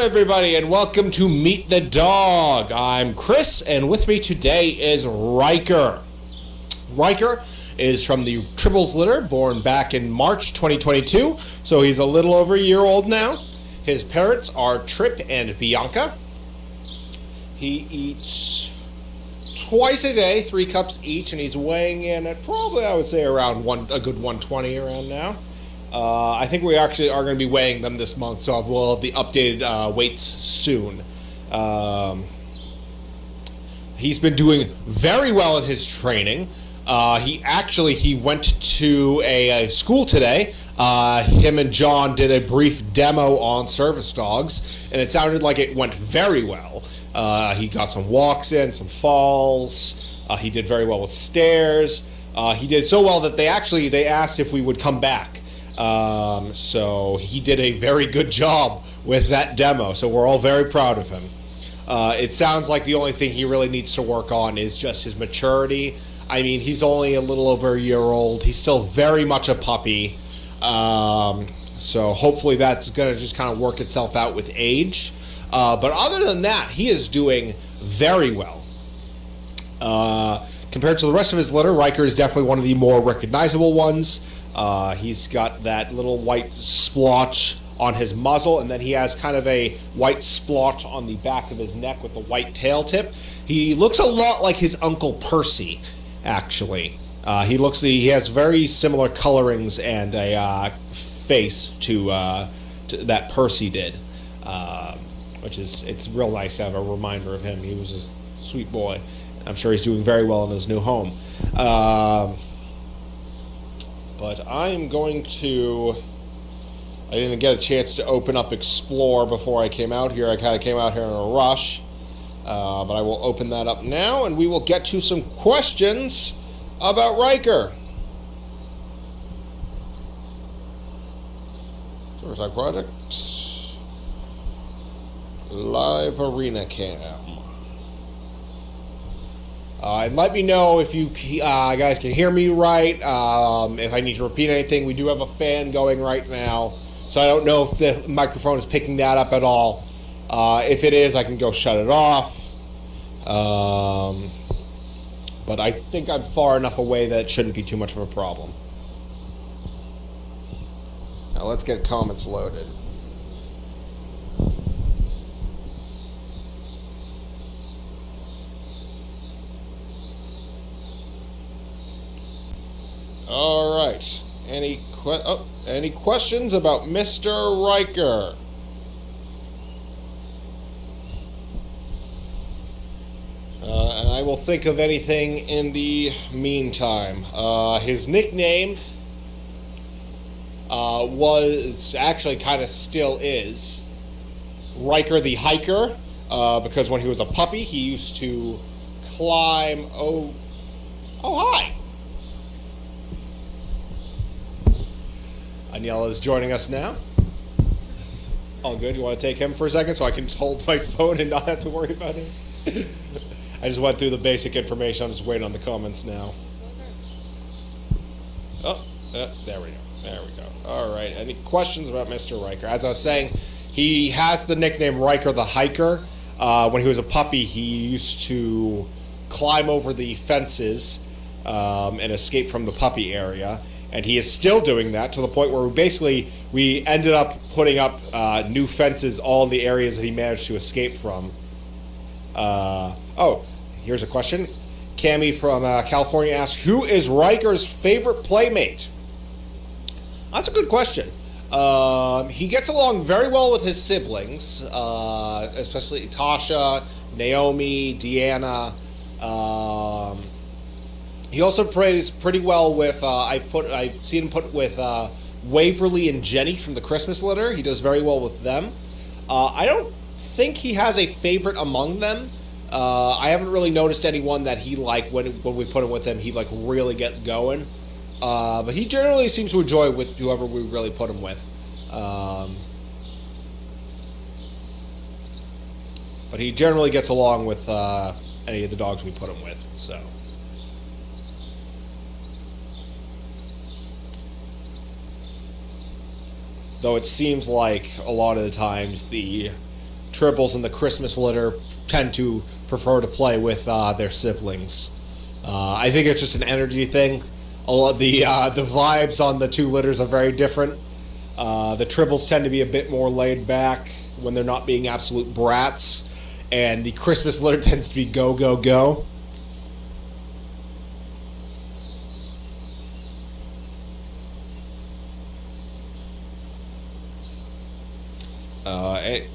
everybody, and welcome to Meet the Dog. I'm Chris, and with me today is Riker. Riker is from the Tribbles litter, born back in March 2022, so he's a little over a year old now. His parents are Trip and Bianca. He eats twice a day, 3 cups each, and he's weighing in at probably, I would say, around a good 120 around now. I think we actually are going to be weighing them this month, so we'll have the updated weights soon. He's been doing very well in his training. He went to a school today. Him and John did a brief demo on service dogs, and it sounded like it went very well. He got some walks in, some falls. He did very well with stairs. He did so well that they asked if we would come back. So he did a very good job with that demo, so we're all very proud of him. It sounds like the only thing he really needs to work on is just his maturity. I mean, he's only a little over a year old. He's still very much a puppy. So hopefully that's going to just kind of work itself out with age. But other than that, he is doing very well. Compared to the rest of his litter, Riker is definitely one of the more recognizable ones. He's got that little white splotch on his muzzle, and then he has kind of a white splotch on the back of his neck with the white tail tip. He looks a lot like his Uncle Percy, actually. He has very similar colorings and a face to that Percy did, it's real nice to have a reminder of him. He was a sweet boy. I'm sure he's doing very well in his new home. But I'm going to... I didn't get a chance to open up Explore before I came out here. I kind of came out here in a rush. But I will open that up now, and we will get to some questions about Riker. Where's our product? Live Arena Cam. And let me know if you guys can hear me right, if I need to repeat anything. We do have a fan going right now, so I don't know if the microphone is picking that up at all. If it is, I can go shut it off. But I think I'm far enough away that it shouldn't be too much of a problem. Now let's get comments loaded. All right. Any questions about Mr. Riker? And I will think of anything in the meantime. His nickname was actually kind of still is Riker the Hiker, because when he was a puppy, he used to climb. Oh, hi. Aniela is joining us now. All good. You want to take him for a second so I can just hold my phone and not have to worry about it? I just went through the basic information. I'm just waiting on the comments now. Oh, there we go. There we go. All right. Any questions about Mr. Riker? As I was saying, he has the nickname Riker the Hiker. When he was a puppy, he used to climb over the fences and escape from the puppy area. And he is still doing that to the point where we ended up putting up new fences all in the areas that he managed to escape from. Here's a question. Cammie from California asks, who is Riker's favorite playmate? That's a good question. He gets along very well with his siblings, especially Tasha, Naomi, Deanna. He also plays pretty well with, I've seen him put with Waverly and Jenny from the Christmas litter. He does very well with them. I don't think he has a favorite among them. I haven't really noticed anyone that he, like, when we put him with him, he, like, really gets going. But he generally seems to enjoy with whoever we really put him with. But he generally gets along with any of the dogs we put him with, so... Though it seems like a lot of the times the triples and the Christmas litter tend to prefer to play with their siblings. I think it's just an energy thing. A lot of the vibes on the two litters are very different. The triples tend to be a bit more laid back when they're not being absolute brats, and the Christmas litter tends to be go, go, go.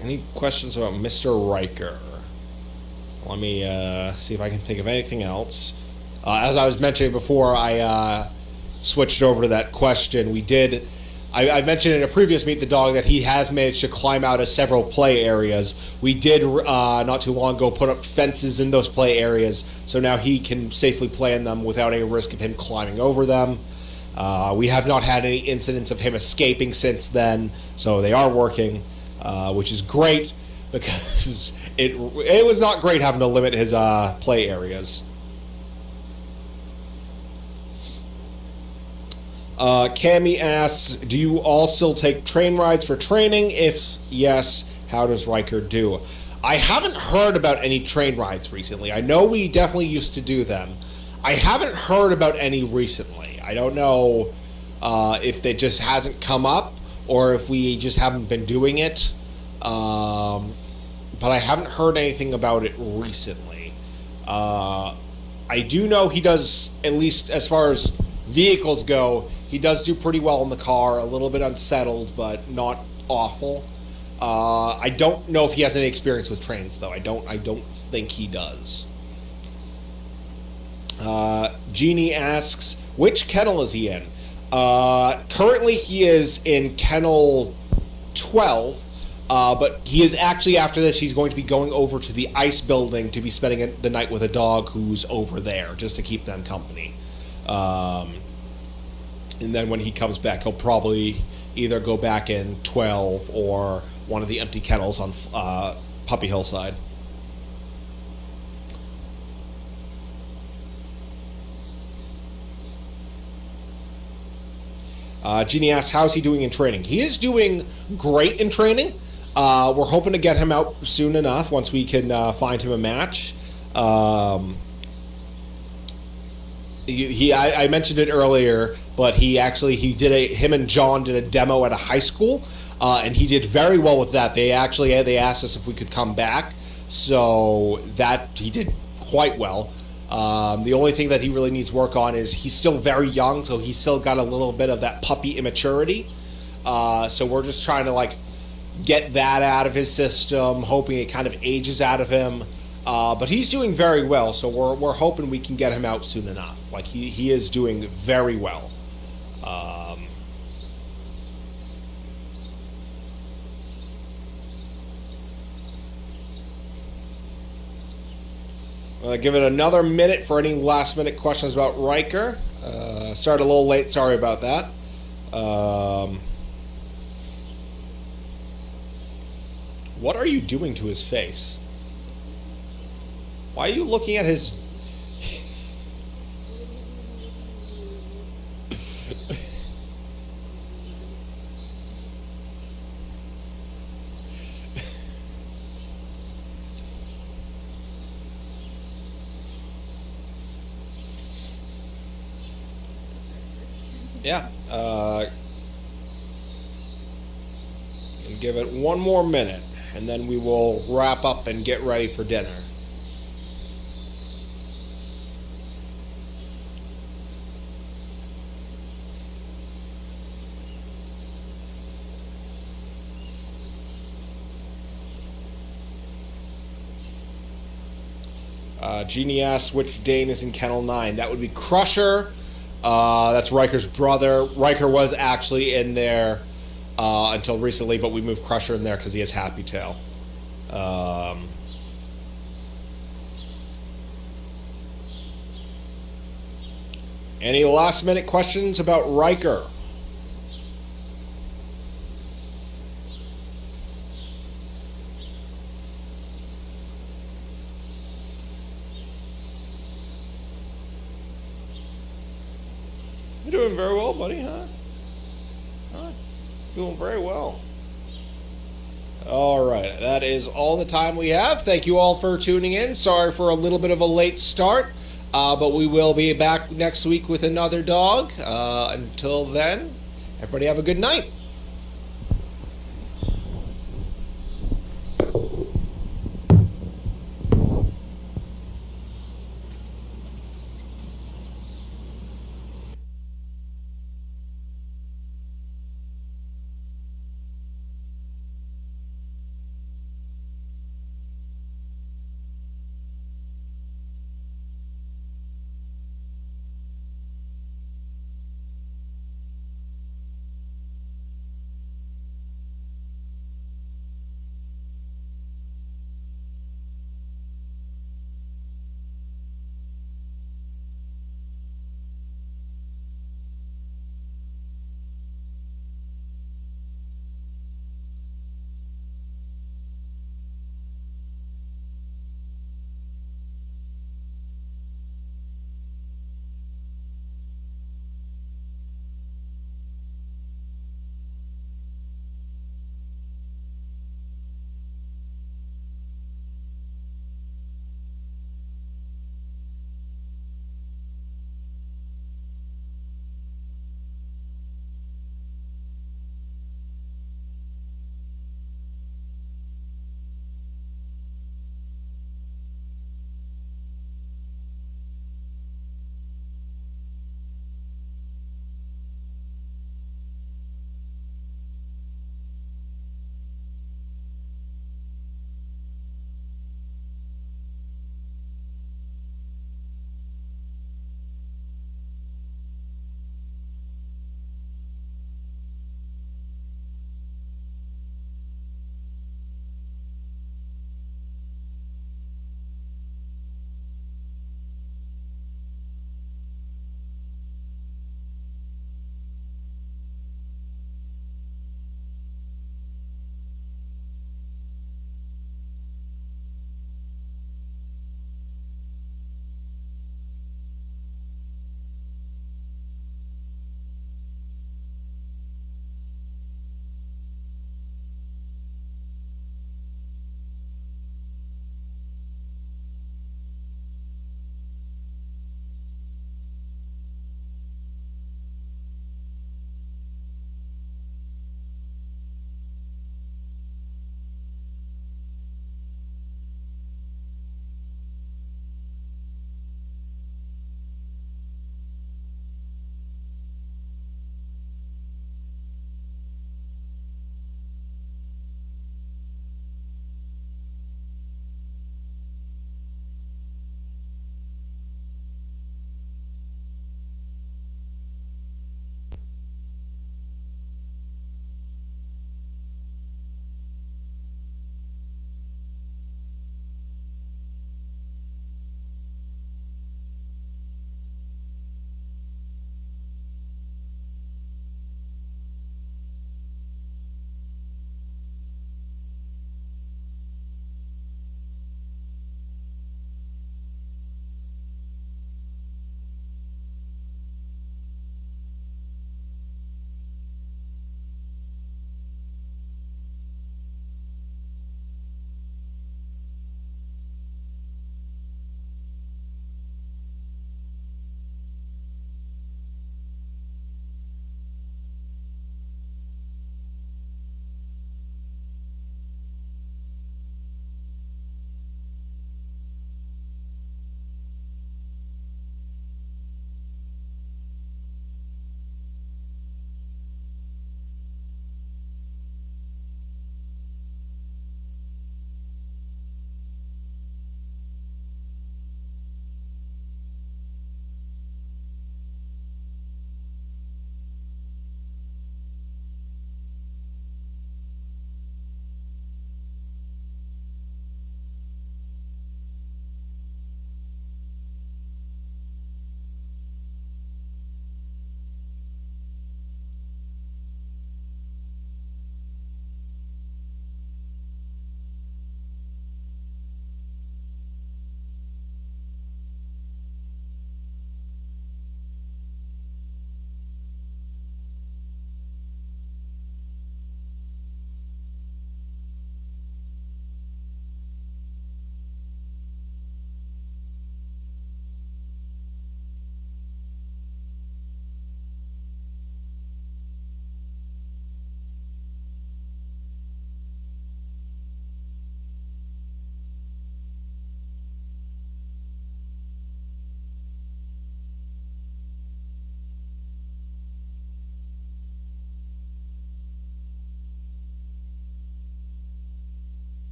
Any questions about Mr. Riker? Let me see if I can think of anything else. As I was mentioning before, I switched over to that question. I mentioned in a previous Meet the Dog that he has managed to climb out of several play areas. We did, not too long ago, put up fences in those play areas, so now he can safely play in them without any risk of him climbing over them. We have not had any incidents of him escaping since then, so they are working, which is great, because it was not great having to limit his play areas. Cammy asks, do you all still take train rides for training? If yes, how does Riker do? I haven't heard about any train rides recently. I know we definitely used to do them. I haven't heard about any recently. I don't know if it just hasn't come up or if we just haven't been doing it. But I haven't heard anything about it recently. I do know he does, at least as far as vehicles go, he does do pretty well in the car. A little bit unsettled, but not awful. I don't know if he has any experience with trains, though. I don't think he does. Jeannie asks, which kennel is he in? Currently, he is in kennel 12. But he is actually, after this, he's going to be going over to the ice building to be spending the night with a dog who's over there, just to keep them company. And then when he comes back, he'll probably either go back in 12 or one of the empty kennels on Puppy Hillside. Jeannie asks, how's he doing in training? He is doing great in training. We're hoping to get him out soon enough once we can find him a match. I mentioned it earlier, but him and John did a demo at a high school, and he did very well with that. They asked us if we could come back, so that he did quite well. The only thing that he really needs work on is he's still very young, so he's still got a little bit of that puppy immaturity. So we're just trying to get that out of his system, hoping it kind of ages out of him. But he's doing very well, so we're hoping we can get him out soon enough. He is doing very well. I'm going to give it another minute for any last-minute questions about Riker. Started a little late, sorry about that. What are you doing to his face? Why are you looking at his... Yeah. And give it one more minute, and then we will wrap up and get ready for dinner. Jeannie asks which Dane is in Kennel 9. That would be Crusher. That's Riker's brother. Riker was actually in there until recently, but we moved Crusher in there because he has Happy Tail. Any last minute questions about Riker? You're doing very well, buddy, huh? Doing very well. All right, that is all the time we have. Thank you all for tuning in. Sorry for a little bit of a late start, but we will be back next week with another dog. Until then, everybody have a good night.